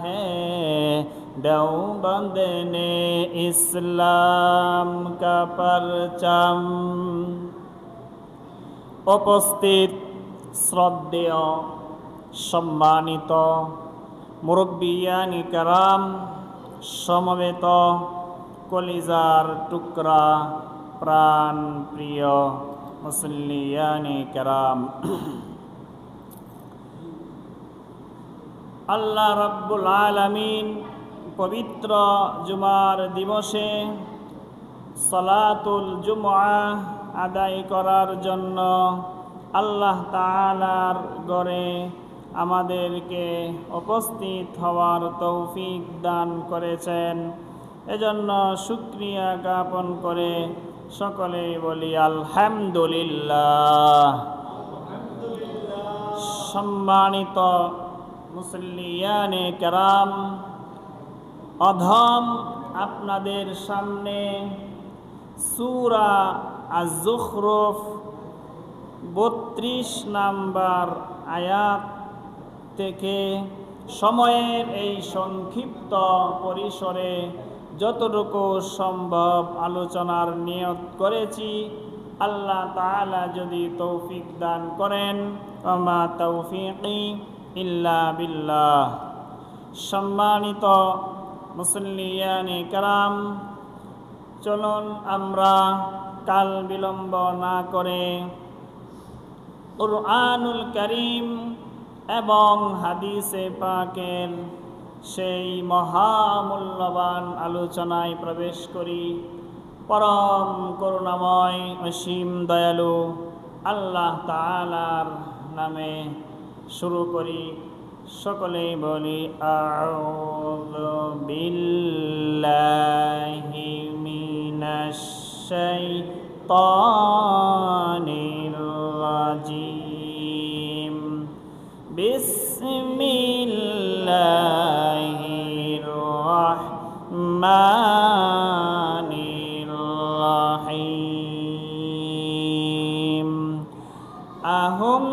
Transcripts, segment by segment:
है देवबंद ने इस्लाम का परचम। उपस्थित শ্রদ্ধেয় সম্মানিত মুরব্বিয়ানি কেরাম, সমবেত কলিজার টুকরা প্রাণ প্রিয় মুসল্লিয়ানি কেরাম, আল্লাহ রাব্বুল আলামিন পবিত্র জুমার দিবসে সালাতুল জুমআ আদায় করার জন্য আল্লাহ তাআলার ঘরে আমাদেরকে উপস্থিত হওয়ার তৌফিক দান করেছেন। এজন্য শুকরিয়া জ্ঞাপন করে সকলেই বলি আলহামদুলিল্লাহ। সম্মানিত মুসল্লিয়ানে কেরাম, অধম আপনাদের সামনে সূরা আয-যুখরুফ 32 নাম্বার আয়াত থেকে সময়ের এই সংক্ষিপ্ত পরিসরে যতটুকু সম্ভব আলোচনার নিয়ত করেছি, আল্লাহ তাআলা যদি তৌফিক দান করেন, ওমা তৌফিকি ইল্লা বিল্লাহ। সম্মানিত মুসল্লিয়ানে কেরাম, চলুন আমরা কাল বিলম্ব না করে কুরআনুল কারীম এবং হাদিসে পাকের সেই মহামূল্যবান আলোচনায় প্রবেশ করি। পরম করুণাময় অসীম দয়ালু আল্লাহ তাআলার নামে শুরু করি। সকলেই বলি আউযু বিল্লাহি মিনাশ শাইতানির রাজিম। বিসমিল্লাহির রাহমানির রাহিম। আহুম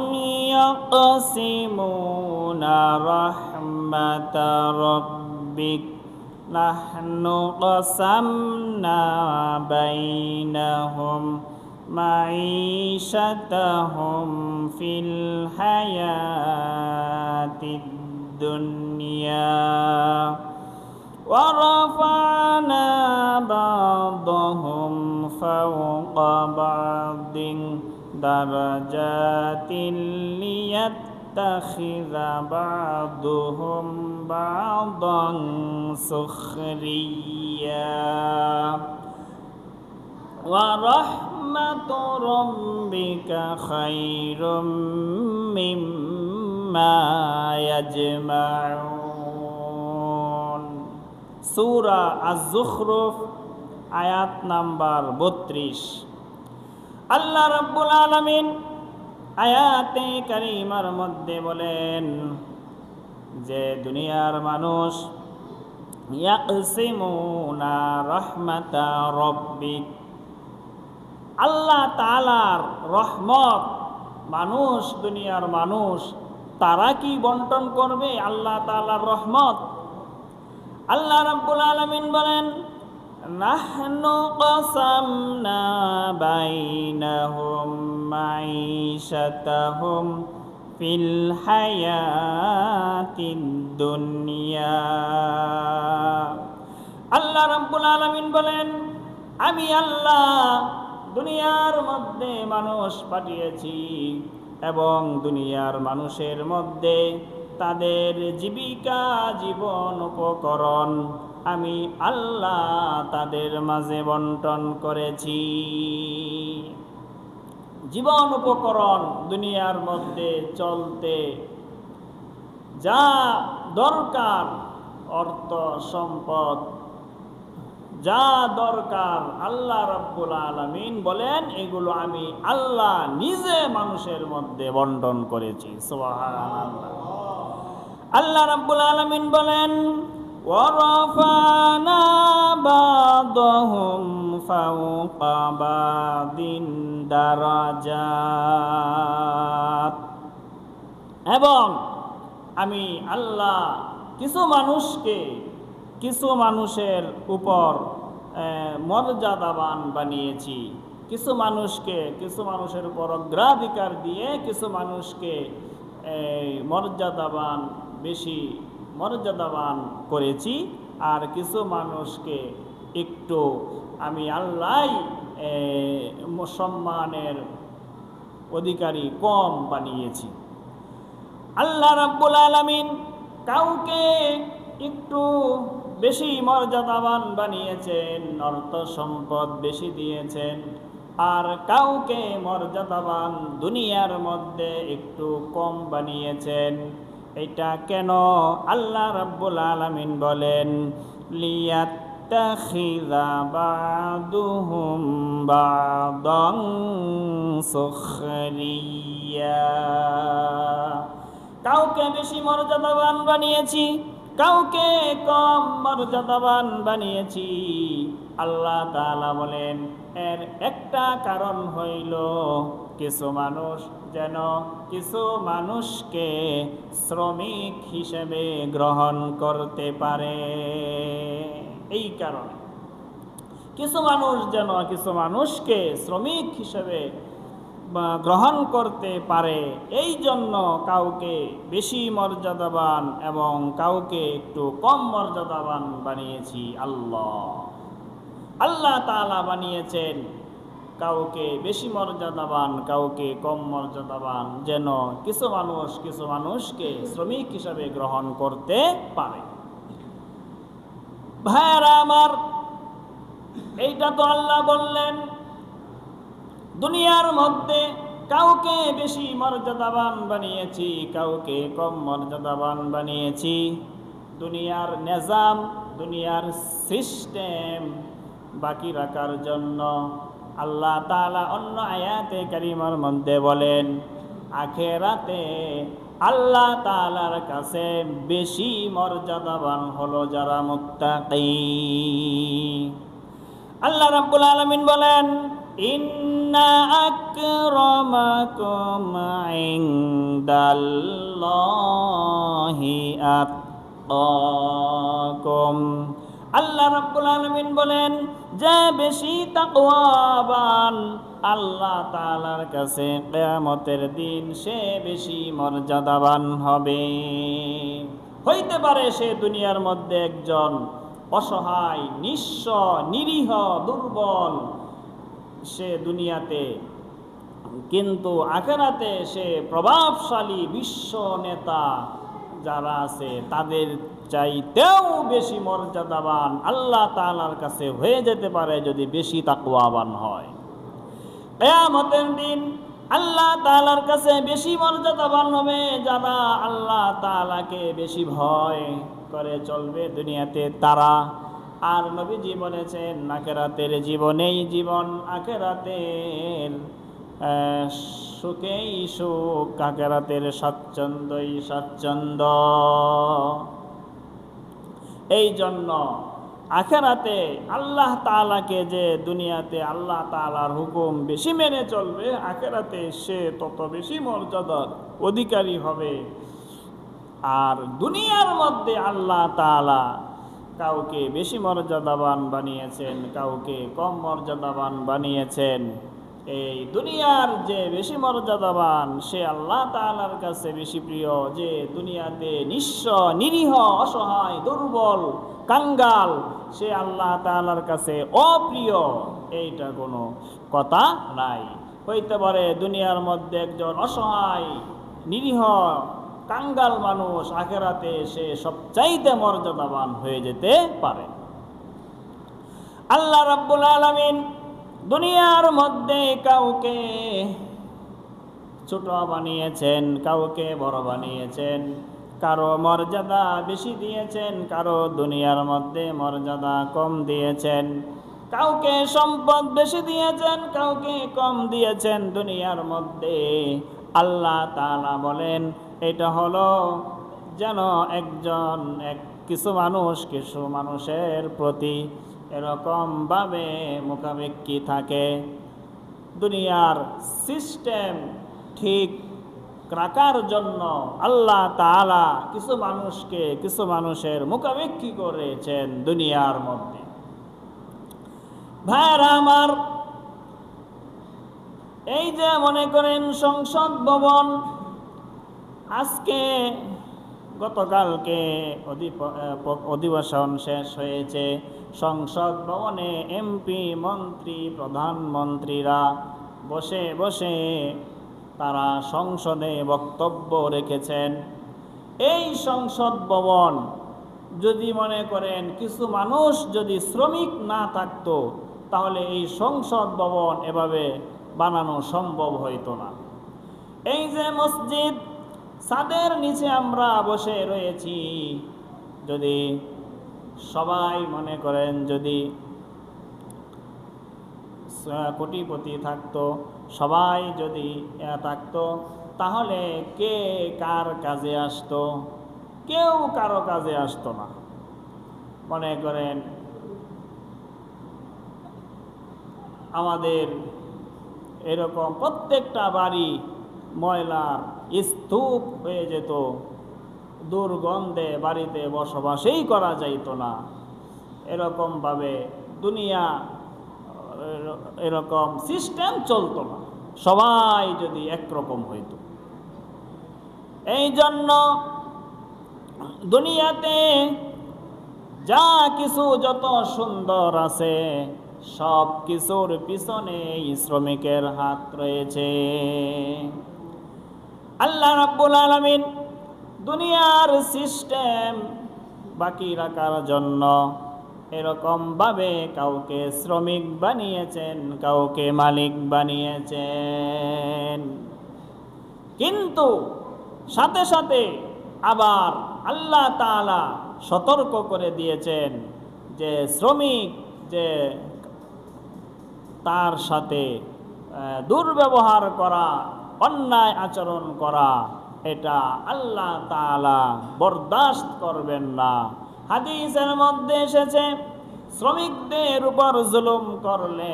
ইয়াকসিমুনা রাহমাতা রাব্বিক নাহনু কাসামনা বাইনাহুম মাঈশাতাহুম ফিল হায়াতিদ দুনিয়া ওয়া রাফা'না বা'দাহুম ফাওকা বা'দিন দারাজাতিন লিয়াত্তাখিযা বা'দুহুম বা'দান সুখরিয়া ওয়া রাহমাতু রাব্বিকা খায়রুম মিম্মা ইয়াজমাউন। সূরা আয-যুখরুফ আয়াত নাম্বার 32। আল্লাহ রাব্বুল আলামিন আয়াতে কারিমার মধ্যে বলেন যে দুনিয়ার মানুষ ইয়াকসিমুনা রাহমাতা রাব্বিক, আল্লাহ তাআলার রহমত মানুষ, দুনিয়ার মানুষ তারা কি বন্টন করবে আল্লাহ তাআলার রহমত? আল্লাহ রাব্বুল আলামিন বলেন নাহনু কাসামনা বাইনাহুম মাঈশাতাহুম ফিল হায়াতিদ দুনিয়া। আল্লাহ রাব্বুল আলামিন বলেন আমি আল্লাহ দুনিয়ার মধ্যে মানুষ পাঠিয়েছি এবং দুনিয়ার মানুষের মধ্যে তাদের জীবিকা, জীবন উপকরণ আমি আল্লাহ তাদের মাঝে বন্টন করেছি। জীবন উপকরণ দুনিয়ার মধ্যে চলতে যা দরকার, অর্থ সম্পদ যা দরকার, আল্লাহ রাব্বুল আলামিন বলেন এগুলো আমি আল্লাহ নিজে মানুষের মধ্যে বন্টন করেছি। সুবহানাল্লাহ। আল্লাহ রাব্বুল আলামিন বলেন ওয়ারাফানা বা'দাহুম ফাওকা বা'দিন দারাজাত, এবং আমি আল্লাহ কিছু মানুষকে কিছু মানুষের উপর মর্যাদাবান বানিয়েছি, কিছু মানুষের উপর অগ্রাধিকার দিয়ে কিছু মানুষকে বেশি মর্যাদাবান করেছি, আর কিছু মানুষকে একটু আমি আল্লাহ সম্মানের অধিকারী কম বানিয়েছি। আল্লাহ রাব্বুল আলামিন কাউকে একটু বেশি মর্যাদাবান বানিয়েছেন, অর্থ সম্পদ বেশি দিয়েছেন, আর কাউকে মর্যাদাবান দুনিয়ার মধ্যে একটু কম বানিয়েছেন। এটা কেন? আল্লাহ রাব্বুল আলামিন বলেন, লিয়াত্তাখিযা বা'দুহুম বা'দান সুখরিয়া। কাউকে বেশি মর্যাদাবান বানিয়েছি, কাউকে কম মর্যাদাবান বানিয়েছি। আল্লাহ তাআলা বলেন এর একটা কারণ হইল কিছু মানুষ যেন কিছু মানুষকে শ্রমিক হিসেবে গ্রহণ করতে পারে। এই কারণে কিছু মানুষ যেন কিছু মানুষকে শ্রমিক হিসেবে গ্রহণ করতে পারে, এই জন্য কাউকে বেশি মর্যাদাবান এবং কাউকে একটু কম মর্যাদাবান বানিয়েছি। আল্লাহ তাআলা বানিয়েছেন কাউকে বেশি মর্যাদাবান, কাউকে কম মর্যাদাবান, যেন কিছু মানুষকে শ্রমিক হিসাবে গ্রহণ করতে পারে। ভাইরা আমার, এইটা তো আল্লাহ বললেন দুনিয়ার মধ্যে কাউকে বেশি মর্যাদাবান বানিয়েছি, কাউকে কম মর্যাদাবান বানিয়েছি। দুনিয়ার নিজাম, দুনিয়ার সিস্টেম বাকি রাখার জন্য আল্লাহ তাআলা অন্য আয়াতে কারিমার মধ্যে বলেন আখিরাতে আল্লাহ তাআলার কাছে বেশি মর্যাদাবান হলো যারা মুত্তাকি। আল্লাহ রাব্বুল আলামিন বলেন ইন্না আকরামাকুম ইনদাল্লাহি আতকাকুম। আল্লাহ রাব্বুল আলামিন বলেন যে বেশি তাকওয়াবান আল্লাহ তাআলার কাছে কিয়ামতের দিন সে বেশি মর্যাদাবান হবে। হইতে পারে সে দুনিয়ার মধ্যে একজন অসহায়, নিঃস্ব, নিরীহ, দুর্বল সে দুনিয়াতে, কিন্তু আখিরাতে সে প্রভাবশালী বিশ্ব নেতা যারা আছে তাদের চাইতেও বেশি মর্যাদাবান আল্লাহ তাআলার কাছে হয়ে যেতে পারে যদি বেশি তাকওয়াবান হয়। কিয়ামতের দিন আল্লাহ তাআলার কাছে বেশি মর্যাদাবান হবে যারা আল্লাহ তাআলাকে বেশি ভয় করে চলবে দুনিয়াতে তারা। আর নবীজি বলেছেন আখিরাতের জীবনেই জীবন, আখিরাতের সুখেই সুখ, আখিরাতের স্বাচ্ছন্দ্যই স্বাচ্ছন্দ্য। এই জন্য আখিরাতে আল্লাহ তাআলাকে যে দুনিয়াতে আল্লাহ তাআলার হুকুম বেশি মেনে চলবে, আখিরাতে সে তত বেশি মর্যাদার অধিকারী হবে। আর দুনিয়ার মধ্যে আল্লাহ তাআলা কাউকে বেশি মর্যাদাবান বানিয়েছেন, কাউকে কম মর্যাদাবান বানিয়েছেন। এই দুনিয়ার যে বেশি মর্যাদাবান সে আল্লাহ তাআলার কাছে বেশি প্রিয়, যে দুনিয়াতে নিঃস্ব, নিরীহ, অসহায়, দুর্বল, কাঙ্গাল সে আল্লাহ তাআলার কাছে অপ্রিয়, এইটা কোনো কথা নাই। হইতে পারে দুনিয়ার মধ্যে একজন অসহায়, নিরীহ, কাঙ্গাল মানুষ আখিরাতে সে সবচাইতে মর্যাদাবান হয়ে যেতে পারে। আল্লাহ রাব্বুল আলামিন দুনিয়ার মধ্যে কাউকে ছোট বানিয়েছেন, কাউকে বড় বানিয়েছেন, কারো মর্যাদা বেশি দিয়েছেন, কারো দুনিয়ার মধ্যে মর্যাদা কম দিয়েছেন, কাউকে সম্পদ বেশি দিয়েছেন, কাউকে কম দিয়েছেন দুনিয়ার মধ্যে। আল্লাহ তাআলা বলেন এটা হলো যেন কিছু মানুষের প্রতি এরকমভাবে মুখাপেক্ষী থাকে। দুনিয়ার সিস্টেম ঠিক রাখার জন্য আল্লাহ তাআলা কিছু মানুষের মুখাপেক্ষী করেছেন দুনিয়ার মধ্যে। ভাইরা আমার, এই যে মনে করেন সংসদ ভবন, আজকে গতকালকে অধিবেশন শেষ হয়েছে। সংসদ ভবনে এমপি, মন্ত্রী, প্রধানমন্ত্রীরা বসে বসে তারা সংসদে বক্তব্য রেখেছেন। এই সংসদ ভবন যদি মনে করেন কিছু মানুষ যদি শ্রমিক না থাকতো, তাহলে এই সংসদ ভবন এভাবে বানানো সম্ভব হইতো না। এই যে মসজিদ, ছাদের নিচে আমরা বসে রয়েছি, যদি সবাই মনে করেন যদি কোটিপতি থাকতো, সবাই যদি থাকতো, তাহলে কে কার কাজে আসতো? কেউ কারো কাজে আসতো না। মনে করেন আমাদের এরকম প্রত্যেকটা বাড়ি ময়লার স্তূপ হয়ে যেত, দুর্গন্ধে বাড়িতে বসবাসই করা যাইত না। এরকমভাবে দুনিয়া এরকম সিস্টেম চলতো না, সবাই যদি একরকম হইত। এই জন্য দুনিয়াতে যা কিছু যত সুন্দর আছে, সব কিছুর পিছনে শ্রমিকের হাত রয়েছে। আল্লাহ রাব্বুল আলামিন দুনিয়ার সিস্টেম বাকি রাখার জন্য এরকম ভাবে কাউকে শ্রমিক বানিয়েছেন, কাউকে মালিক বানিয়েছেন। কিন্তু সাথে সাথে আবার আল্লাহ তাআলা সতর্ক করে দিয়েছেন যে শ্রমিক যে তার সাথে দুর্ব্যবহার করা, অন্যায় আচরণ করা, এটা আল্লাহ তাআলা বরদাস্ত করবেন না। হাদিসের মধ্যে এসেছে, শ্রমিকদের উপর জুলুম করলে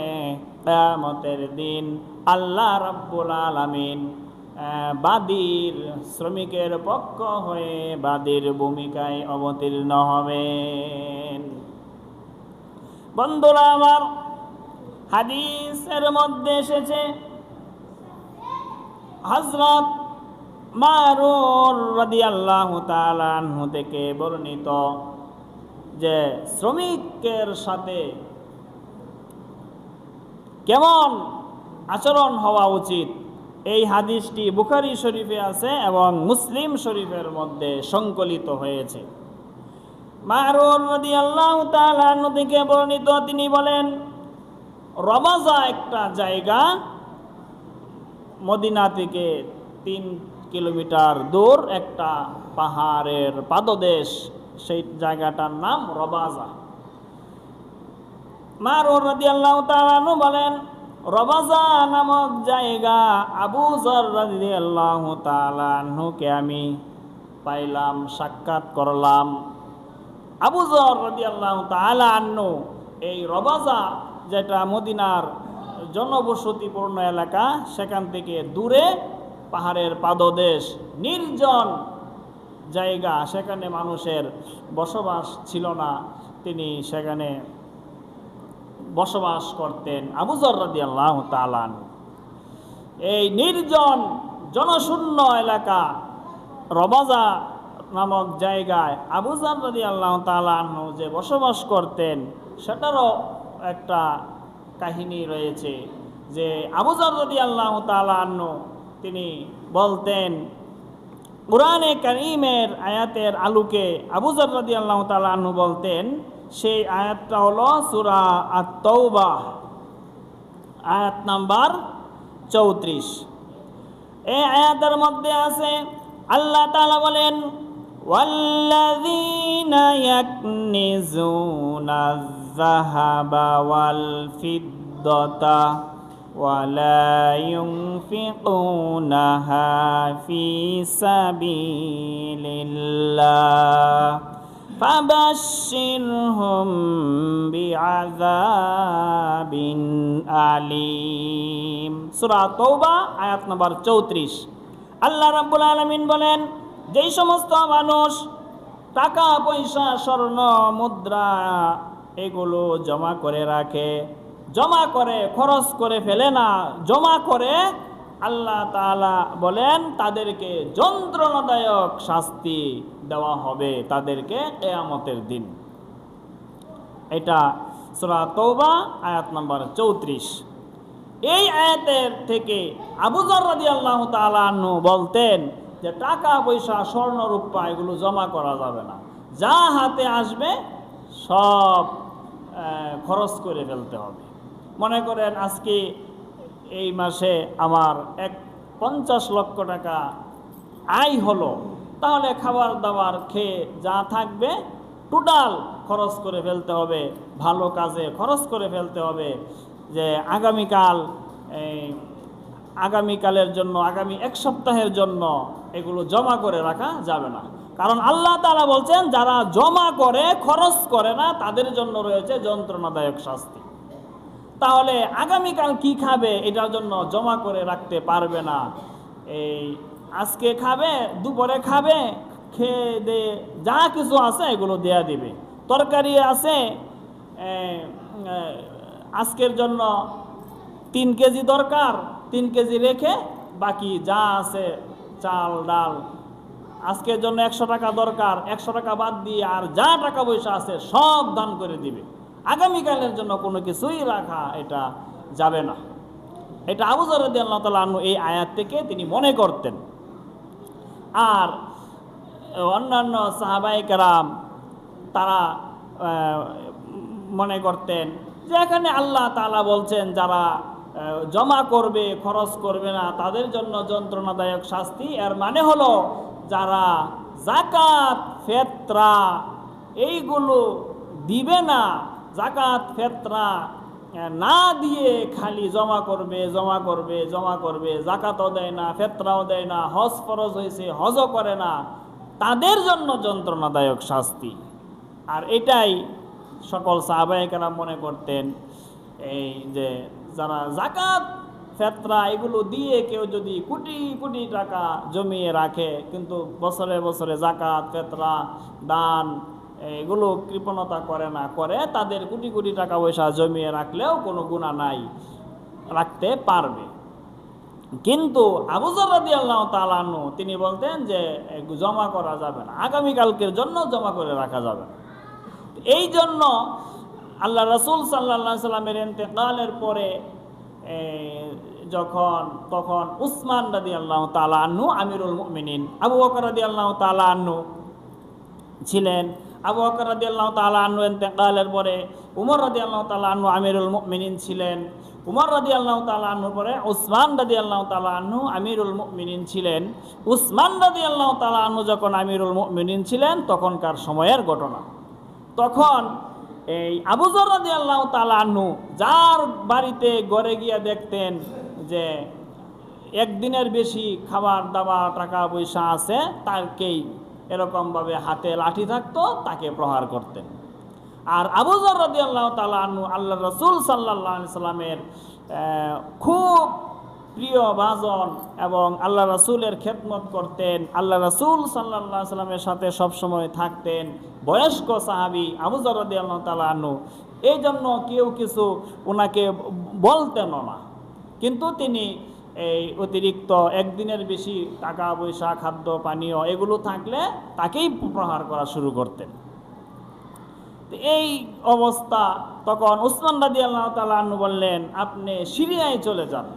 কিয়ামতের দিন আল্লাহ রাব্বুল আলামিন শ্রমিকের পক্ষ হয়ে বাদীর ভূমিকায় অবতীর্ণ হবেন। বন্ধুরা আমার, হাদিসের মধ্যে এসেছে হযরত মারুর রাদিয়াল্লাহু তাআলা আনহু থেকে বর্ণিত যে শ্রমিকের সাথে কেমন আচরণ হওয়া উচিত, এই হাদিসটি বুখারী শরীফে আছে এবং মুসলিম শরীফের মধ্যে সংকলিত হয়েছে। মারুর রাদিয়াল্লাহু তাআলা আনহু থেকে বর্ণিত, তিনি বলেন, রবাজা একটা জায়গা, মদিনা থেকে 3 কিলোমিটার দূর একটা পাহাড়ের পাদদেশ, সেই জায়গাটার নাম রবাজা। মারুর রাদিয়াল্লাহু তাআলা আনহু বলেন, রবাজা নামক জায়গা আবু যর রাদিয়াল্লাহু তাআলা আনহুকে আমি পাইলাম, সাক্ষাৎ করলাম। আবু যর রাদিয়াল্লাহু তাআলা আনহু এই রবাজা, যেটা মদিনার জনবসতিপূর্ণ এলাকা, সেখান থেকে দূরে পাহাড়ের পাদদেশ, নির্জন জায়গা, সেখানে মানুষের বসবাস ছিল না, তিনি সেখানে বসবাস করতেন। আবু যর রাদিয়াল্লাহু তাআলা আনহু এই নির্জন জনশূন্য এলাকা রবাজা নামক জায়গায় আবু যর রাদিয়াল্লাহু তাআলা আনহু যে বসবাস করতেন, সেটারও একটা কাহিনী রয়েছে। যে আবু যর রাদিয়াল্লাহু তাআলা আনহু তিনি বলতেন, কুরআনে কারীমের আয়াতের আলোকে আবু যর রাদিয়াল্লাহু তাআলা আনহু বলতেন, সেই আয়াতটা হলো সূরা আত-তাওবাহ, আয়াত নাম্বার 34। এই আয়াতের মধ্যে আছে, আল্লাহ তাআলা বলেন, ওয়াল্লাযীনা ইয়াকনিজুনা আয-যাহাবা ওয়াল ফিদ্দাতা ওয়ালা ইউনফিকুনাহা ফি সাবিলিল্লাহ ফাবাশশিরহুম বিআযাবিন আলীম। সূরা তাওবা আয়াত নাম্বার 34। আল্লাহ রাব্বুল আলামিন বলেন, যেই সমস্ত মানুষ টাকা পয়সা স্বর্ণ মুদ্রা এগুলো জমা করে রাখে, জমা করে খরচ করে ফেলে না, জমা করে, আল্লাহ তাআলা বলেন তাদেরকে যন্ত্রণাদায়ক শাস্তি দেওয়া হবে তাদেরকে কিয়ামতের দিন। এটা সূরা তাওবা আয়াত নম্বর 34। এই আয়াতের থেকে আবু যর রাদিয়াল্লাহু তাআলা আনহু বলতেন যে টাকা পয়সা স্বর্ণ রূপা এগুলো জমা করা যাবে না, যা হাতে আসবে সব খরচ করে ফেলতে হবে। মনে করেন আজকে এই মাসে আমার 50 লক্ষ টাকা আয় হলো, তাহলে খাবার দাবার খেয়ে যা থাকবে টোটাল খরচ করে ফেলতে হবে, ভালো কাজে খরচ করে ফেলতে হবে। যে আগামীকালের জন্য, আগামী 1 সপ্তাহের জন্য এগুলো জমা করে রাখা যাবে না। কারণ আল্লাহ তাআলা বলছেন যারা জমা করে খরচ করে না তাদের জন্য রয়েছে যন্ত্রণাদায়ক শাস্তি। তাহলে আগামীকাল কি খাবে এটার জন্য জমা করে রাখতে পারবে না। এই আজকে খাবে, দুপুরে খাবে, খেয়ে দিয়ে যা কিছু আছে এগুলো দেয়া দিবে। তরকারি আছে, আজকের জন্য 3 কেজি দরকার, 3 কেজি রেখে বাকি যা আছে চাল ডাল, আজকের জন্য 100 টাকা দরকার, 100 টাকা বাদ দিয়ে আর যা টাকা পয়সা আছে সব দান করে দিবে। আগামীকালের জন্য কোনো কিছুই রাখা এটা যাবে না। এটা আবু যর রাদিয়াল্লাহু তাআলা আনহু এই আয়াত থেকে তিনি মনে করতেন। আর অন্যান্য সাহাবায়ে কেরাম তারা মনে করতেন যে এখানে আল্লাহ তাআলা বলছেন যারা জমা করবে খরচ করবে না তাদের জন্য যন্ত্রণাদায়ক শাস্তি। এর মানে হলো যারা যাকাত ফিতরা এইগুলো দিবে না, যাকাত ফিতরা না দিয়ে খালি জমা করবে, যাকাতও দেয় না, ফিতরাও দেয় না, হজ ফরজ হয়েছে হজও করে না, তাদের জন্য যন্ত্রণাদায়ক শাস্তি। আর এটাই সকল সাহাবায়ে কেরাম মনে করতেন, এই যে যারা যাকাত ফিতরা এগুলো দিয়ে কেউ যদি কোটি কোটি টাকা জমিয়ে রাখে কিন্তু বছরে বছরে যাকাত ফিতরা দান এগুলো কৃপণতা করে না, করে তাদের কোটি কোটি টাকা পয়সা জমিয়ে রাখলেও কোনো গুনাহ নাই, রাখতে পারবে। কিন্তু আবু যর রাদিয়াল্লাহু তাআলা আনহু তিনি বলতেন যে জমা করা যাবে না, আগামীকালকের জন্য জমা করে রাখা যাবে না। এই জন্য আল্লাহ রাসূল সাল্লাল্লাহু আলাইহি সাল্লামের ইন্তেকালের পরে তখন উসমান রাদিয়াল্লাহু তাআলা আনহু আমিরুল মুমিনিন, আবু বকর রাদিয়াল্লাহু তাআলা আনহু ছিলেন। আবু বকর রাদিয়াল্লাহু তাআলা আনহু ইন্তেকালের পরে উমর রাদিয়াল্লাহু তাআলা আনহু আমিরুল মুমিনিন ছিলেন। উমর রাদিয়াল্লাহু তাআলা আনহুর পরে উসমান রাদিয়াল্লাহু তাআলা আনহু আমিরুল মুমিনিন ছিলেন। উসমান রাদিয়াল্লাহু তাআলা আনহু যখন আমিরুল মুমিনিন ছিলেন তখনকার সময়ের ঘটনা। তখন এই আবু যর রাদিয়াল্লাহু তাআলা আনহু যার বাড়িতে ঘরে গিয়ে দেখতেন যে একদিনের বেশি খাবার দাবার টাকা পয়সা আছে, তাকেই এরকমভাবে হাতে লাঠি থাকতো, তাকে প্রহার করতেন। আর আবু যর রাদিয়াল্লাহু তাআলা আনহু আল্লাহ রাসূল সাল্লাল্লাহু আলাইহি সাল্লামের খুব প্রিয় ভাজন এবং আল্লাহ রাসূলের খেদমত করতেন, আল্লাহ রাসূল সাল্লাল্লাহু আলাইহি সাল্লামের সাথে সবসময় থাকতেন, বয়স্ক সাহাবী আবু যর রাদিয়াল্লাহু তাআলা আনহু। এই জন্য কেউ কিছু ওনাকে বলতেন না, কিন্তু তিনি এই অতিরিক্ত একদিনের বেশি টাকা পয়সা খাদ্য পানীয় এগুলো থাকলে তাকেই প্রহার করা শুরু করতেন। এই অবস্থা তখন উসমান রাদিয়াল্লাহু তাআলা আনহু বললেন, আপনি সিরিয়ায় চলে যান,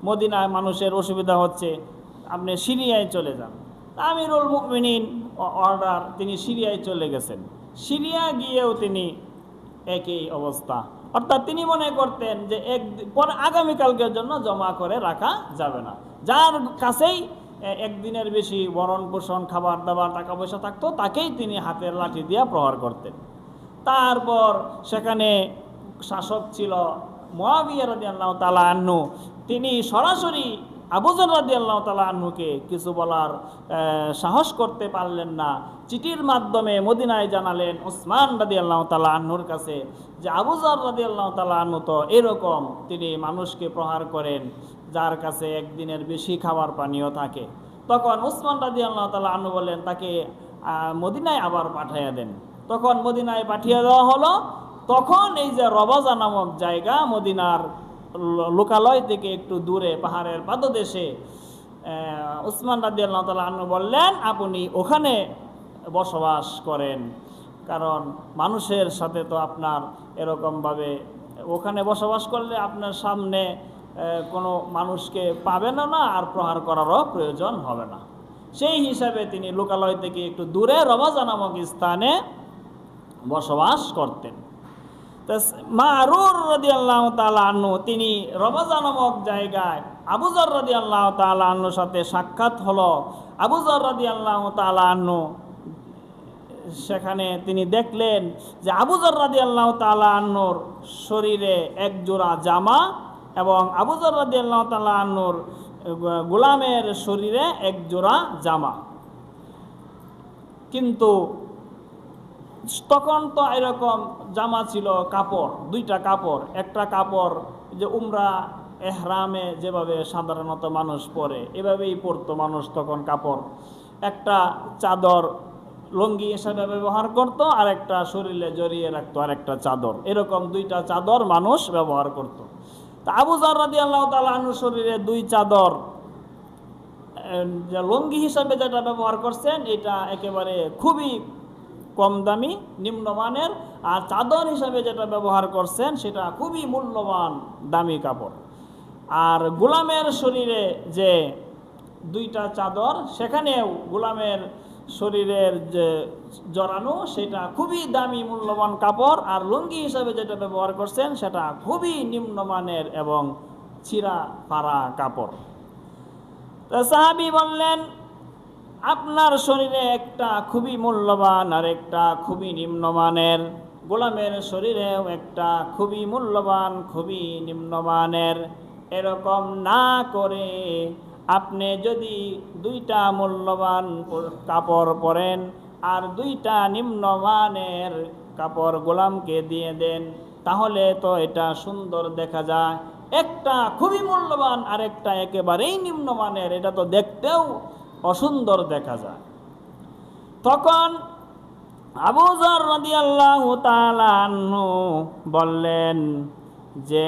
মদিনায় মানুষের অসুবিধা হচ্ছে, আপনি সিরিয়ায় চলে যান। আমিরুল মুমিনিন অর্ডার, তিনি সিরিয়ায় চলে গেছেন। সিরিয়া গিয়েও তিনি একই অবস্থা, অর্থাৎ তিনি মনে করতেন যে পরে আগামীকালকের জন্য জমা করে রাখা যাবে না। যার কাছেই একদিনের বেশি ভরণ পোষণ খাবার দাবার টাকা পয়সা থাকতো তাকেই তিনি হাতের লাঠি দিয়ে প্রহার করতেন। তারপর সেখানে শাসক ছিল মুআবিয়া রাদিয়াল্লাহু তাআলা আনহু, তিনি সরাসরি আবু যর রাদিয়াল্লাহু তাআলা আনহুকে কিছু বলার সাহস করতে পারলেন না। চিঠির মাধ্যমে মদিনায় জানালেন উসমান রাদিয়াল্লাহু তাআলা আনহুর কাছে যে আবু যর রাদিয়াল্লাহু তাআলা আনহু তো এরকম, তিনি মানুষকে প্রহার করেন যার কাছে একদিনের বেশি খাবার পানীয় থাকে। তখন উসমান রাদিয়াল্লাহু তাআলা আনহু বললেন তাকে মদিনায় আবার পাঠিয়ে দেন। তখন মদিনায় পাঠিয়ে দেওয়া হলো। তখন এই যে রবাজা নামক জায়গা, মদিনার লোকালয় থেকে একটু দূরে পাহাড়ের পাদদেশে, উসমান রাদিয়াল্লাহু তাআলা আনহু বললেন আপনি ওখানে বসবাস করেন, কারণ মানুষের সাথে তো আপনার এরকমভাবে ওখানে বসবাস করলে আপনার সামনে কোনো মানুষকে পাবেন না আর প্রহার করারও প্রয়োজন হবে না। সেই হিসাবে তিনি লোকালয় থেকে একটু দূরে রবাজা নামক স্থানে বসবাস করতেন। মারুর রাদিয়াল্লাহু তাআলা আনহু তিনি রবাজা নামক জায়গায় আবু যর রাদিয়াল্লাহু তাআলা আনহুর সাথে সাক্ষাৎ হলো। আবু যর রাদিয়াল্লাহু তাআলা আনহু সেখানে তিনি দেখলেন যে আবু যর রাদিয়াল্লাহু তাআলা আনহুর শরীরে এক জোড়া জামা এবং আবু যর রাদিয়াল্লাহু তাআলা আনহুর গোলামের শরীরে এক জোড়া জামা। কিন্তু তখন তো এরকম জামা ছিল কাপড়, দুইটা কাপড়, একটা কাপড় যে উমরা এহরামে যেভাবে সাধারণত মানুষ পরে এভাবেই পরতো মানুষ তখন কাপড়, একটা চাদর লুঙ্গি হিসাবে ব্যবহার করত আর একটা শরীরে জড়িয়ে রাখতো আর একটা চাদর, এরকম দুইটা চাদর মানুষ ব্যবহার করত। তা আবু যর রাদিয়াল্লাহু তাআলা আনহুর শরীরে দুই চাদর, লুঙ্গি হিসাবে যেটা ব্যবহার করছেন এটা একেবারে খুবই কম দামি নিম্নমানের, আর চাদর হিসাবে যেটা ব্যবহার করছেন সেটা খুবই মূল্যবান দামি কাপড়। আর গোলামের শরীরে যে দুইটা চাদর, সেখানেও গোলামের শরীরের যে জড়ানো সেটা খুবই দামি মূল্যবান কাপড়, আর লুঙ্গি হিসাবে যেটা ব্যবহার করছেন সেটা খুবই নিম্নমানের এবং ছিঁড়া ফাড়া কাপড়। তো সাহাবী বললেন আপনার শরীরে একটা খুবই মূল্যবান আর একটা খুবই নিম্নমানের, গোলামের শরীরেও একটা খুবই মূল্যবান খুবই নিম্নমানের, এরকম না করে আপনি যদি দুইটা মূল্যবান কাপড় পরেন আর দুইটা নিম্নমানের কাপড় গোলামকে দিয়ে দেন তাহলে তো এটা সুন্দর দেখা যায়। একটা খুবই মূল্যবান আর একটা একেবারেই নিম্নমানের, এটা তো দেখতেও অসুন্দর দেখা যায়। তখন আবু যর রাদিয়াল্লাহু তাআলা আনহু বললেন যে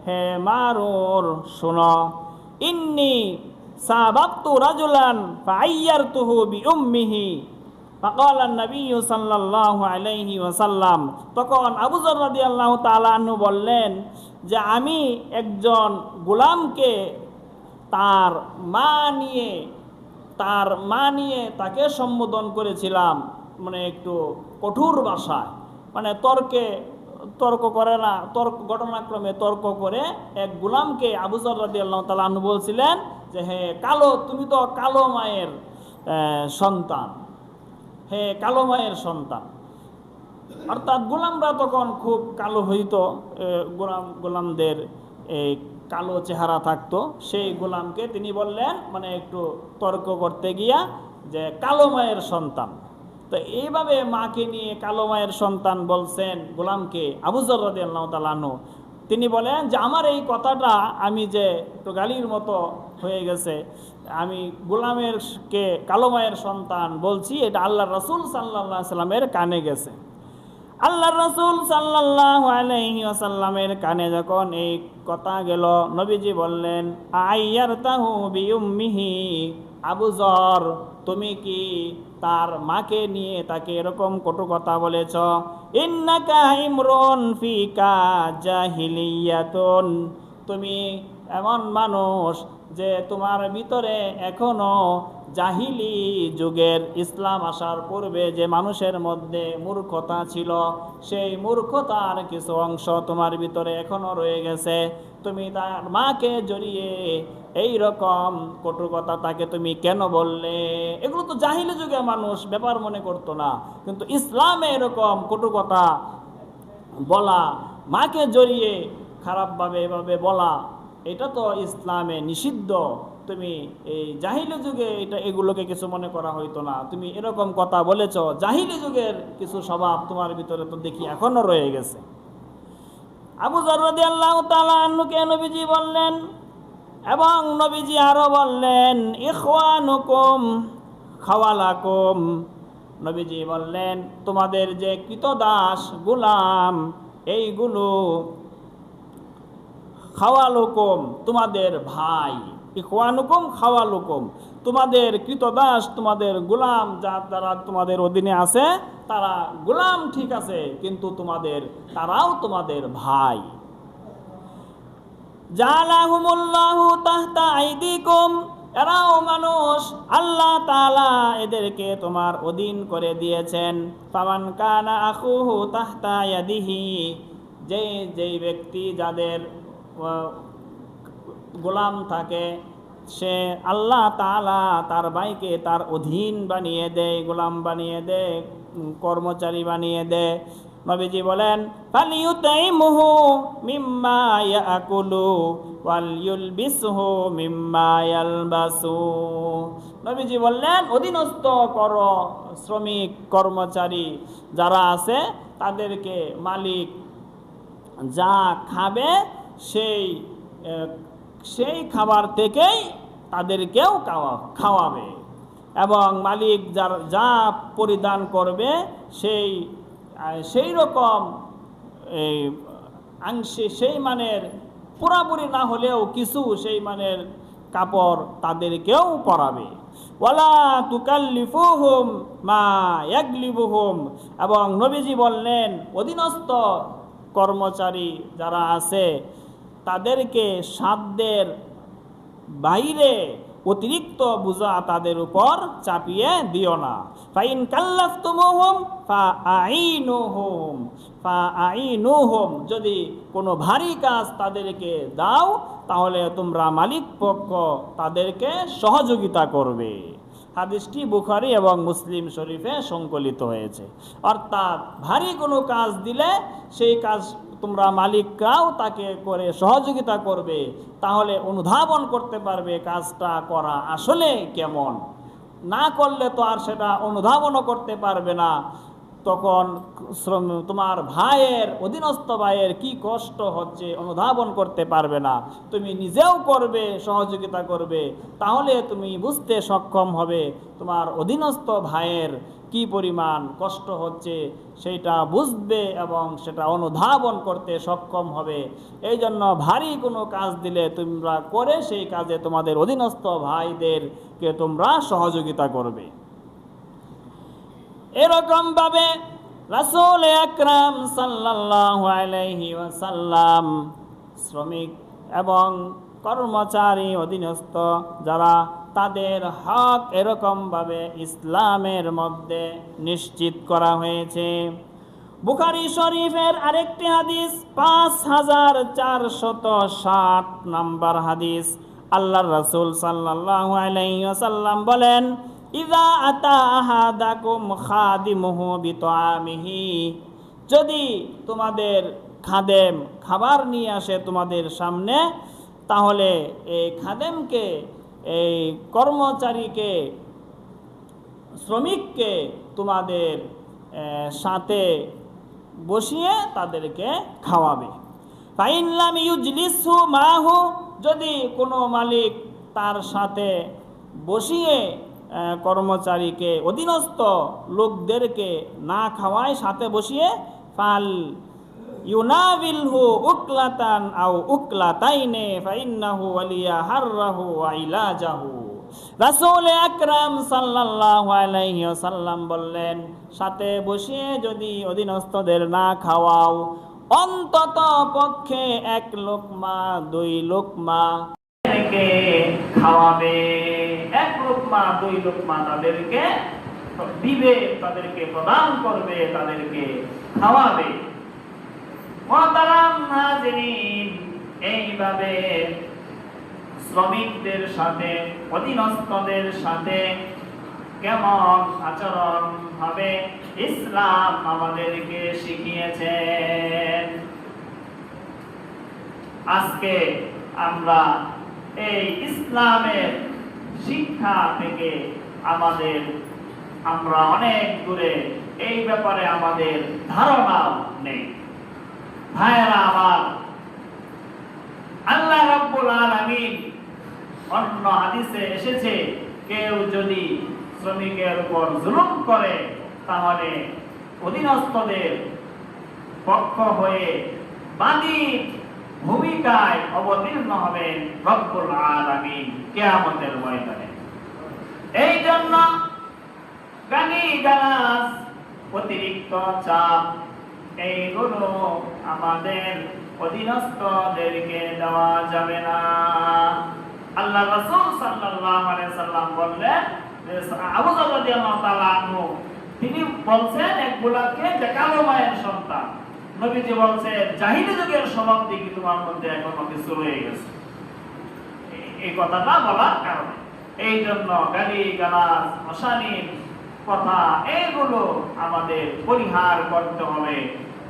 হে মারুর শুনো, ইন্নী সাবাবতু রাজুলান ফাআইয়ারতুহু বিউম্মিহি ফাকালা নবী সাল্লাল্লাহু আলাইহি ওয়াসাল্লাম। তখন আবু যর রাদিয়াল্লাহু তাআলা আনহু বললেন যে আমি একজন গোলামকে তার মা নিয়ে তাকে সম্বোধন করেছিলাম, মানে একটু কঠোর ভাষায়, মানে তর্ক করে না, ঘটনাক্রমে তর্ক করে এক গোলামকে আবু যর রাদিয়াল্লাহু তাআলা আনহু বলছিলেন যে হে কালো, তুমি তো কালো মায়ের সন্তান, হে কালো মায়ের সন্তান। অর্থাৎ গোলামরা তখন খুব কালো হইতো, গোলামদের এই কালো চেহারা থাকতো। সেই গোলামকে তিনি বললেন মানে একটু তর্ক করতে গিয়া যে কালো মায়ের সন্তান। তো এইভাবে মাকে নিয়ে কালো মায়ের সন্তান বলছেন গোলামকে আবু যর রাদিয়াল্লাহু তাআলা আনহু। তিনি বলেন যে আমার এই কথাটা আমি যে একটু গালির মতো হয়ে গেছে, আমি গোলামেরকে কালো মায়ের সন্তান বলছি, এটা আল্লাহর রাসূল সাল্লাল্লাহু আলাইহি ওয়াসাল্লামের কানে গেছে। আল্লাহর রাসূল সাল্লাল্লাহু আলাইহি ওয়াসাল্লামের কানে যখন এই কথা গেল, নবীজি বললেন আইয়ারতাহু বিউম্মিহি, আবু যর তুমি কি তার মাকে নিয়ে তাকে এরকম কটু কথা বলেছ? ইন্নাকা ইমরুন ফিকা জাহিলিয়াতুন, তুমি এমন মানুষ যে তোমার ভিতরে এখনো জাহিলি যুগের, ইসলাম আসার পূর্বে যে মানুষের মধ্যে মূর্খতা ছিল সেই মূর্খতার কিছু অংশ তোমার ভিতরে এখনো রয়ে গেছে। তুমি তার মাকে জড়িয়ে এই রকম কটু কথা তাকে তুমি কেন বললে? এগুলো তো জাহিলি যুগে মানুষ ব্যাপার মনে করতো না, কিন্তু ইসলামে এরকম কটু কথা বলা, মাকে জড়িয়ে খারাপভাবে এভাবে বলা, এটা তো ইসলামে নিষিদ্ধ। তুমি এই জাহিলি যুগে এগুলোকে কিছু মনে করা হইতো না, তুমি এরকম কথা বলেছ, জাহিলি যুগের কিছু স্বভাব তোমার ভিতরে তো দেখি এখনো রয়ে গেছে। আবু যর রাদিয়াল্লাহু তাআলা আনহুকে নবীজি বললেন এবং নবীজি আরো বললেন ইখওয়ানুকুম খাওয়ালাকুম, নবীজি বললেন তোমাদের যে কৃতদাস গোলাম এইগুলো খাওয়ালুকুম তোমাদের ভাই, ইখওয়ানুকুম খাওয়ালুকুম তোমাদের কৃতদাস তোমাদের গোলাম যারা তোমাদের অধীনে আছে তারা গোলাম ঠিক আছে, কিন্তু তারাও তোমাদের ভাই। জালাহুমুল্লাহু তাহতা আইদিকুম, এরাও মানুষ, আল্লাহ তাআলা এদেরকে তোমার অধীন করে দিয়েছেন। ফামান কানা আখুহু তাহতা ইয়াদিহি, যেই ব্যক্তি যাদের গোলাম থাকে সে আল্লাহ তাআলা তার ভাইকে তার অধীন বানিয়ে দেয়, গোলাম বানিয়ে দেয়, কর্মচারী বানিয়ে দেয়। নবীজি বলেন ফালিয়ুতাইমুহু মিম্মা ইয়াকুলু ওয়াল ইউলবিসহু মিম্মা ইয়ালবাসু, নবীজি বললেন অধীনস্থ শ্রমিক কর্মচারী যারা আছে তাদেরকে মালিক যা খাবে সেই খাবার থেকেই তাদেরকেও খাওয়াবে, এবং মালিক যা পরিধান করবে সেই রকম অংশে সেই মানের পুরাপুরি না হলেও কিছু সেই মানের কাপড় তাদেরকেও পরাবে। ওয়ালা তুকাল্লিফুহুম মা ইয়াগলিবুহুম, এবং নবীজি বললেন অধীনস্থ কর্মচারী যারা আছে তাদেরকে সাধ্যের বাইরে অতিরিক্ত বোঝা তাদের উপর চাপিয়ে দিও না। ফাইন কাল্লাফতুমুহুম ফাআইনুহুম, যদি কোনো ভারী কাজ তাদেরকে দাও তাহলে তোমরা মালিক পক্ষ তাদেরকে সহযোগিতা করবে। হাদিসটি বুখারী এবং মুসলিম শরীফে সংকলিত হয়েছে। অর্থাৎ ভারী কোনো কাজ দিলে সেই কাজ তোমরা মালিকরাও তাকে করে সহযোগিতা করবে, তাহলে অনুধাবন করতে পারবে কাজটা করা আসলে কেমন। না করলে তো আর সেটা অনুধাবনও করতে পারবে না, তখন তোমার অধীনস্থ ভাইয়ের কি কষ্ট হচ্ছে অনুধাবন করতে পারবে না। তুমি নিজেও করবে, সহযোগিতা করবে, তাহলে তুমি বুঝতে সক্ষম হবে তোমার অধীনস্থ ভাইয়ের কি পরিমাণ কষ্ট হচ্ছে, সেটা বুঝবে এবং সেটা অনুধাবন করতে সক্ষম হবে। এই জন্য ভারী কোনো কাজ দিলে তোমরা করে সেই কাজে তোমাদের অধীনস্থ ভাইদেরকে তোমরা সহযোগিতা করবে। এরকম ভাবে রাসূল আকরাম সাল্লাল্লাহু আলাইহি ওয়াসাল্লাম শ্রমিক এবং কর্মচারী অধীনস্থ যারা তাদের হক এরকমভাবে ইসলামের মধ্যে নিশ্চিত করা হয়েছে। বুখারী শরীফের আরেকটি হাদিস 5460 নম্বর হাদিস, আল্লাহর রাসূল সাল্লাল্লাহু আলাইহি ওয়াসাল্লাম বলেন ইযা আতা আহাদাকুম খাদিমুহু বিতআমিহি, যদি তোমাদের খাদেম খাবার নিয়ে আসে তোমাদের সামনে, তাহলে এই খাদেমকে, এই কর্মচারীকে, শ্রমিককে তোমাদের সাথে বসিয়ে তাদেরকে খাওয়াবে। ফাইন লাম ইউজলিসহু মাহু, যদি কোনো মালিক তার সাথে বসিয়ে কর্মচারীকে অধীনস্থ লোকদেরকে না খাওয়ায় সাথে বসিয়ে, ফাল ইউনাবিলহু উকলাতান আও উকলাতাইনে ফাইন্নাহু ওয়ালিয়া হাররাহু ওয়া ইলাজাহু। রাসূল আকরাম সাল্লাল্লাহু আলাইহি ওয়াসাল্লাম বললেন সাথে বসিয়ে যদি অধীনস্থদের না খাওয়াও, অন্তত পক্ষে 1 লোকমা 2 লোকমা তাদেরকে খাওয়াবে, 1 লোকমা 2 লোকমা তাদেরকে দিবে, তাদেরকে প্রদান করবে, তাদেরকে খাওয়াবে। মুহতারাম হাজিরিন, এইভাবে শ্রমিকদের সাথে, অধীনস্থদের সাথে কেমন আচরণ হবে ইসলাম আমাদেরকে শিখিয়েছেন। আজকে আমরা এই ইসলামের শিক্ষা থেকে আমরা অনেক দূরে, এই ব্যাপারে আমাদের ধারণা নেই। ভাইয়েরা আমার, আল্লাহ রাব্বুল আলামিন অন্য হাদিসে এসেছে কেউ যদি শ্রমিকের উপর জুলুম করে তাহলে অধীনস্থদের পক্ষ হয়ে বাদী ভূমিকায় অবতীর্ণ হবেন রব্বুল আলামিন কিয়ামতের ময়দানে। এই জন্য গালি-গালাজ, অতিরিক্ত চাপ এইগুলো আমাদের অধীনস্থদেরকে দেওয়া যাবে না। আল্লাহ রাসূল সাল্লাল্লাহু আলাইহি সাল্লাম বললেন, আবু যর রাদিয়াল্লাহু তাআলা আনহু তিনি বলছেন এক বুলাকে যে কালো মায়ের সন্তান, নবীজি বলছেন জাহিলি যুগের স্বভাব দেখি তোমার মধ্যে এখনো কিছু রয়ে গেছে। এই কথাটা বলার কারণে এই জন্য গালি-গালাজ, অশালীন কথা এগুলো আমাদের পরিহার করতে হবে।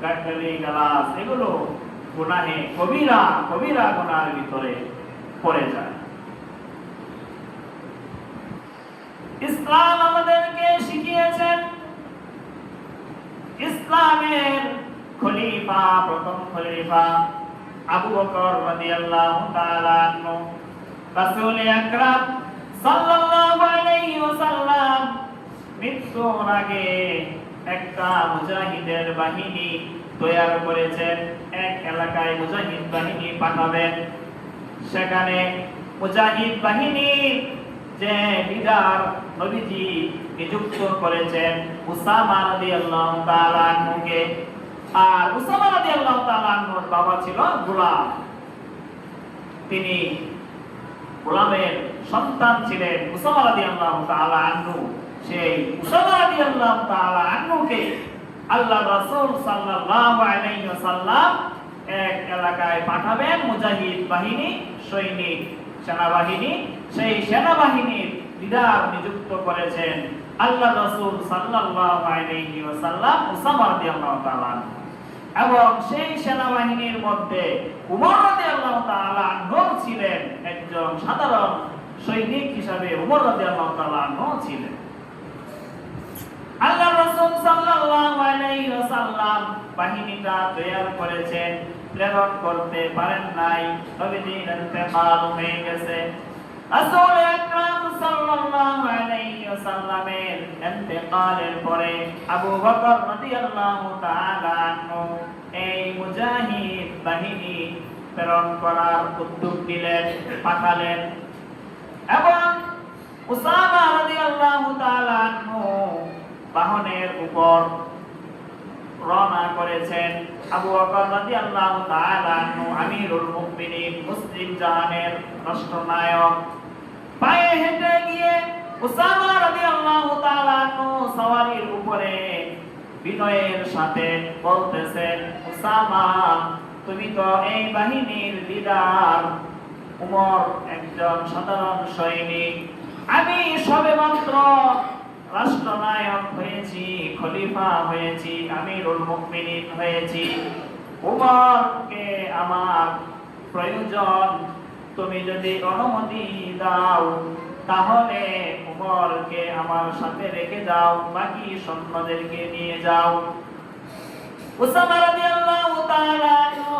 গালি-গালাজ এগুলো গুনাহে কবিরা কবিরা গুনার ভিতরে পড়ে যায়। ইসলাম আমাদেরকে শিখিয়েছেন, ইসলামের খলিফা, প্রথম খলিফা আবু বকর রাদিয়াল্লাহু তাআলা আনহু, রাসূল আকরাম সাল্লাল্লাহু আলাইহি ওয়াসাল্লাম মৃত্যুর আগে একটা মুজাহিদের বাহিনী তৈরি করেছেন। এক এলাকায় মুজাহিদ বাহিনী পাঠাবেন। সেখানে মুজাহিদ বাহিনীর যে লিডার নবীজি নিযুক্ত করেছেন উসামা রাদিয়াল্লাহু তাআলা আনহুকে। আর উসামা রাদিয়াল্লাহু তাআলা আনহুর বাবা ছিল গোলাম, তিনি গোলামের সন্তান ছিলেন উসামা রাদিয়াল্লাহু তাআলা আনহু। সেই উসামা রাদিয়াল্লাহু তাআলা আনহুকে আল্লাহ রাসূল সাল্লাল্লাহু আলাইহি ওয়াসাল্লাম এক এলাকায় পাঠাবেন মুজাহিদ বাহিনী, সৈনিক সেনাবাহিনী। সেই সেনাবাহিনীর লিডার নিযুক্ত করেছেন আল্লাহ রাসূল সাল্লাল্লাহু আলাইহি ওয়াসাল্লাম উসামা রাদিয়াল্লাহু তাআলা আনহু। এবং সেই সেনাবাহিনীর মধ্যে উমর রাদিয়াল্লাহু তাআলা আনহু ছিলেন একজন সাধারণ সৈনিক হিসাবে। উমর রাদিয়াল্লাহু তাআলা আনহু ছিলেন। আল্লাহ রাসূল সাল্লাল্লাহু আলাইহি ওয়াসাল্লাম বাহিনীটা তৈরি করেছেন, প্রেরণ করতে পারেন নাই, নবীজির ইন্তেকাল হয়ে গেছে। রাসূল আকরাম সাল্লাল্লাহু আলাইহি ওয়াসাল্লামের ইন্তেকালের পরে আবু বকর রাদিয়াল্লাহু তাআলা আনহু এই মুজাহিদ বাহিনী প্রেরণ করার উদ্যোগ নিলেন, পাঠালেন। এবং উসামা রাদিয়াল্লাহু তাআলা আনহু বাহনের উপর রওনা করেছেন। আবু বকর রাদিয়াল্লাহু তাআলা আনহু আমিরুল মুমিনিন, মুসলিম জাহানের রাষ্ট্রনায়ক, পায়ে হেঁটে গিয়ে উসামা রাদিয়াল্লাহু তাআলা আনহু সওয়ারির উপরে বিনয়ের সাথে বলতেছেন, উসামা তুমি তো এই বাহিনীর লিডার, উমর একজন সাধারণ সৈনিক, আমি সবেমাত্র রাষ্ট্রনায়ক হয়েছি, খলিফা হয়েছি, আমিরুল মুমিনিন হয়েছি, উমরকে আমার প্রয়োজন। তুমি যদি অনুমতি দাও তাহলে উমরকে আমার সাথে রেখে যাও, বাকি সৈন্যদেরকে নিয়ে যাও। উসামা রাদিয়াল্লাহু তাআলা আনহু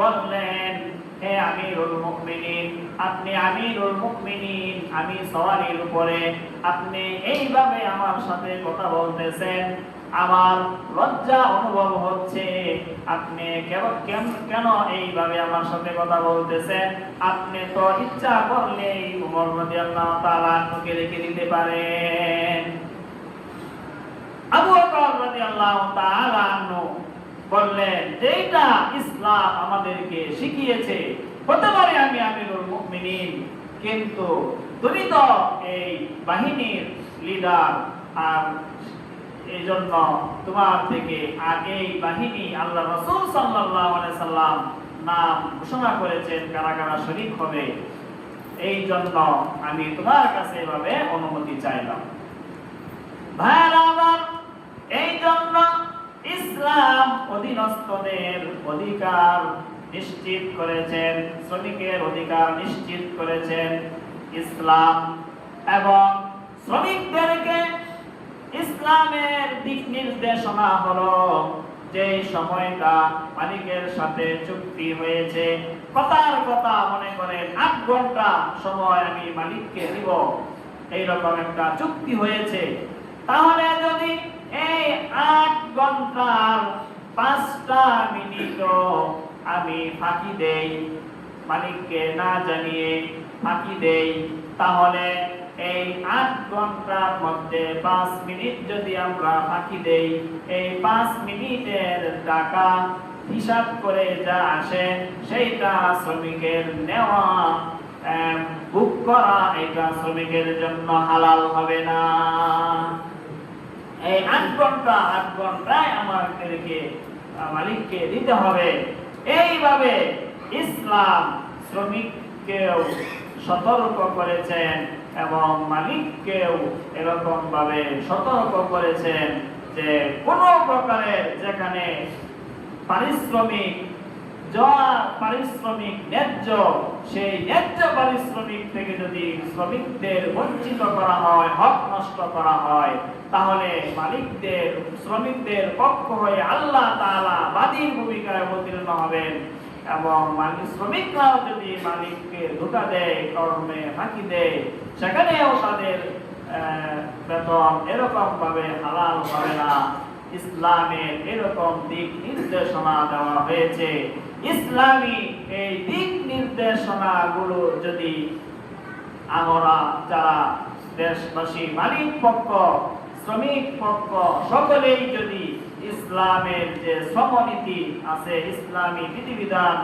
বললেন, হে আমিরুল মুমিনিন, আপনি আমিরুল মুমিনিন, আমি সওয়ারির উপরে, আপনি এইভাবে আমার সাথে কথা বলতেছেন, আমার লজ্জা অনুভব হচ্ছে। আপনি কেন এইভাবে আমার সাথে কথা বলতেছেন? আপনি তো ইচ্ছা করলেই উমর রাদিয়াল্লাহু তাআলা আনহুকে রেখে দিতে পারেন। আবু বকর রাদিয়াল্লাহু তাআলা আনহু বললেন, যেটা ইসলাম আমাদেরকে শিখিয়েছে, হতে পারে আমি আমিরুল মুমিনিন, কিন্তু তুমি তো এই বাহিনীর লিডার, আর এই জন্য তোমার থেকে আগে বাহিনী আল্লাহ রাসূল সাল্লাল্লাহু আলাইহি সাল্লাম নাম ঘোষণা করেছেন কারা কারা শরীক হবে, এই জন্য আমি তোমার কাছে এভাবে অনুমতি চাইলাম। ভাইরা আমার, এই জন্য ইসলাম অধীনস্থদের অধিকার নিশ্চিত করেছেন, শ্রমিকের অধিকার নিশ্চিত করেছেন ইসলাম। এবং শ্রমিকদেরকে ইসলামের দিক নির্দেশনা হলো যে সময়টা মালিকের সাথে চুক্তি হয়েছে, কথার কথা মনে করেন 8 ঘন্টা সময় আমি মালিককে দিব, এইরকম একটা চুক্তি হয়েছে, তাহলে যদি এই 8 ঘন্টার 5টা মিনিটও আমি ফাঁকি দেই, মালিককে না জানিয়ে ফাঁকি দেই, তাহলে এই 8 ঘন্টার মধ্যে 5 মিনিট যদি আমরা ফাঁকি দেই, এই 5 মিনিটের টাকা হিসাব করে যা আসে সেইটা শ্রমিকের নেওয়া, বুক করা, এটা শ্রমিকের জন্য হালাল হবে না। এই 8 ঘন্টায় আমাদেরকে মালিককে দিতে হবে। এইভাবে ইসলাম শ্রমিককেও সতর্ক করেছেন এবং মালিককেও এরকম ভাবে সতর্ক করেছেন যে কোন প্রকারের যেখানে পারিশ্রমিক ন্যায্য, সেই ন্যায্য পারিশ্রমিক থেকে যদি শ্রমিকদের বঞ্চিত করা হয়, হক নষ্ট করা হয়, তাহলে শ্রমিকদের পক্ষ হয়ে আল্লাহ তাআলা বাদীর ভূমিকায় অবতীর্ণ হবেন এবং শ্রমিকরাও যদি মালিককে ধোঁকা দেয়, কর্মে ফাঁকি দেয়, সেখানেও তাদের বেতন এরকম ভাবে হালাল হবে না। ইসলামের এরকম দিক নির্দেশনা দেওয়া হয়েছে। ইসলামী এই দিক নির্দেশনাগুলো যদি আমরা যারা দেশবাসী, মালিক পক্ষ, শ্রমিক পক্ষ সকলেই যদি ইসলামের যে শ্রমনীতি আছে, ইসলামী বিধিবিধান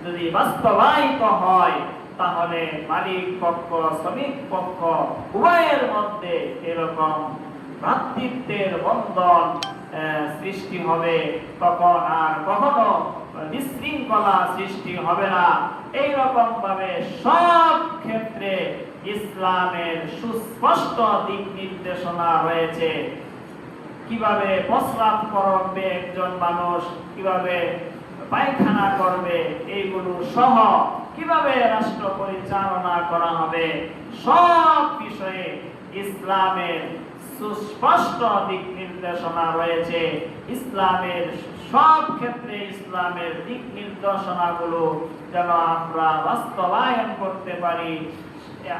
যদি বাস্তবায়িত হয়, তাহলে মালিক পক্ষ, শ্রমিক পক্ষ উভয়ের মধ্যে এরকম ভ্রাতৃত্বের বন্ধন সৃষ্টি হবে, তখন আর কখনো বিশৃঙ্খলা সৃষ্টি হবে না। এইরকম ভাবে সব ক্ষেত্রে ইসলামের সুস্পষ্ট দিক নির্দেশনা রয়েছে। কিভাবে প্রস্রাব করবে একজন মানুষ, কিভাবে পায়খানা করবে, এইগুলো সহ কিভাবে রাষ্ট্র পরিচালনা করা হবে, সব বিষয়ে ইসলামের সুস্পষ্ট দিক নির্দেশনা রয়েছে। ইসলামের সব ক্ষেত্রে ইসলামের দিক নির্দেশনাগুলো যেন আমরা বাস্তবায়ন করতে পারি,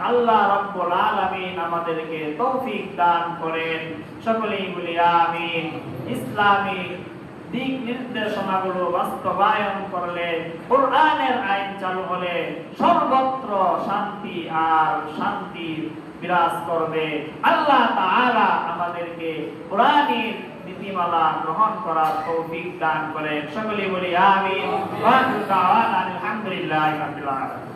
আল্লাহ রাব্বুল আলামিন আমাদেরকে তৌফিক দান করেন। সকলেই বলি আমিন। ইসলামী দিক নির্দেশনাগুলো বাস্তবায়ন করলে, কোরআনের আইন চালু হলে সর্বত্র শান্তি আর শান্তি বিরাজ করবে। আল্লাহ তাআলা আমাদেরকে কোরআনের নীতিমালা গ্রহণ করার তৌফিক দান করেন। সকলেই বলি আমিন। ওয়া আলহামদুলিল্লাহি রাব্বিল আলামিন।